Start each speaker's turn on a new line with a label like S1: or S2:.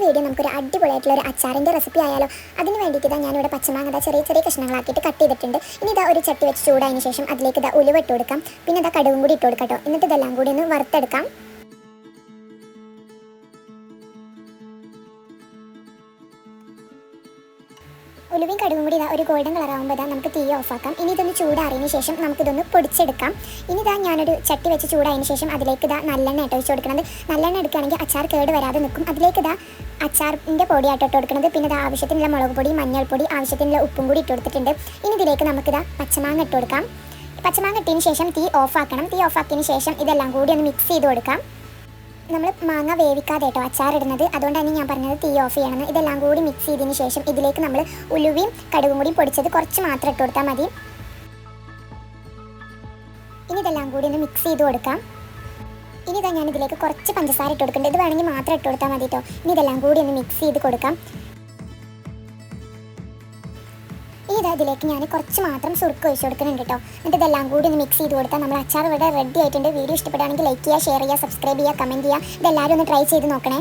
S1: Video നമുക്കൊരു അടിപൊളിയായിട്ടുള്ള ഒരു അച്ചാറിൻ്റെ റെസിപ്പി ആയാലോ. അതിന് വേണ്ടിയിട്ട് ഞാനിവിടെ പച്ചമാങ്ങ ചെറിയ ചെറിയ കഷ്ണങ്ങളാക്കിയിട്ട് കട്ട് ചെയ്തിട്ടുണ്ട്. ഇനി ഒരു ചട്ടി വെച്ച് ചൂടായതിനു ശേഷം അതിലേക്ക് ഉലുവ ഇട്ട് കൊടുക്കാം. പിന്നെ കടുകും കൂടി ഇട്ട് കൊടുക്കാം കേട്ടോ. എന്നിട്ട് ഇതെല്ലാം കൂടി ഒന്ന് വറുത്തെടുക്കാം. ഉലുവയും കടുകും കൂടി ഒരു ഗോൾഡൻ കളർ ആകുമ്പോൾ നമുക്ക് തീ ഓഫാക്കാം. ഇനി ഇതൊന്ന് ചൂടാറിയതിന് ശേഷം നമുക്കിതൊന്ന് പൊടിച്ചെടുക്കാം. ഇനി ഞാനൊരു ചട്ടി വെച്ച് ചൂടായതിന് ശേഷം അതിലേക്ക് നല്ലെണ്ണ ഒഴിച്ച് കൊടുക്കുന്നത്. നല്ലെണ്ണ എടുക്കുകയാണെങ്കിൽ അച്ചാർ കേട് വരാതെ നിൽക്കും. അതിലേക്ക് അച്ചാറിൻ്റെ പൊടിയായിട്ട് ഇട്ട് കൊടുക്കുന്നത്. പിന്നെ ആവശ്യത്തിനുള്ള മുളക് പൊടി, മഞ്ഞൾപ്പൊടി, ആവശ്യത്തിനുള്ള ഉപ്പും കൂടി ഇട്ട് കൊടുത്തിട്ടുണ്ട്. ഇനി ഇതിലേക്ക് നമുക്ക് പച്ചമാങ്ങ ഇട്ട് കൊടുക്കാം. പച്ചമാങ്ങ ഇട്ടതിന് ശേഷം തീ ഓഫാക്കണം. തീ ഓഫാക്കിയതിന് ശേഷം ഇതെല്ലാം കൂടി ഒന്ന് മിക്സ് ചെയ്ത് കൊടുക്കാം. നമ്മൾ മാങ്ങ വേവിക്കാതെ കേട്ടോ അച്ചാറിടുന്നത്, അതുകൊണ്ടാണ് ഞാൻ പറഞ്ഞത് തീ ഓഫ് ചെയ്യണമെന്ന്. ഇതെല്ലാം കൂടി മിക്സ് ചെയ്തതിന് ശേഷം ഇതിലേക്ക് നമ്മൾ ഉലുവയും കടുകും കൂടി പൊടിച്ചത് കുറച്ച് മാത്രം ഇട്ട് കൊടുത്താൽ മതി. ഇനി ഇതെല്ലാം കൂടി ഒന്ന് മിക്സ് ചെയ്ത് കൊടുക്കാം. ഇനി ഞാൻ ഇതിലേക്ക് കുറച്ച് പഞ്ചസാര ഇട്ട് കൊടുക്കുന്നുണ്ട്. ഇത് വേണമെങ്കിൽ മാത്രം ഇട്ട് കൊടുത്താൽ മതി കേട്ടോ. ഇനി ഇതെല്ലാം കൂടി ഒന്ന് മിക്സ് ചെയ്ത് കൊടുക്കാം. ഇനി ഇതിലേക്ക് ഞാൻ കുറച്ച് മാത്രം സുർക്ക ഒഴിച്ച് കൊടുക്കുന്നുണ്ട് കേട്ടോ. എന്നിട്ട് ഇതെല്ലാം കൂടി ഒന്ന് മിക്സ് ചെയ്ത് കൊടുത്താൽ നമ്മൾ അച്ചാർ ഇവിടെ റെഡി ആയിട്ടുണ്ട്. വീഡിയോ ഇഷ്ടപ്പെടുകയാണെങ്കിൽ ലൈക്ക് ചെയ്യുക, ഷെയർ ചെയ്യുക, സബ്സ്ക്രൈബ് ചെയ്യുക, കമൻറ്റ് ചെയ്യുക. ഇതെല്ലാവരും ഒന്ന് ട്രൈ ചെയ്ത് നോക്കണേ.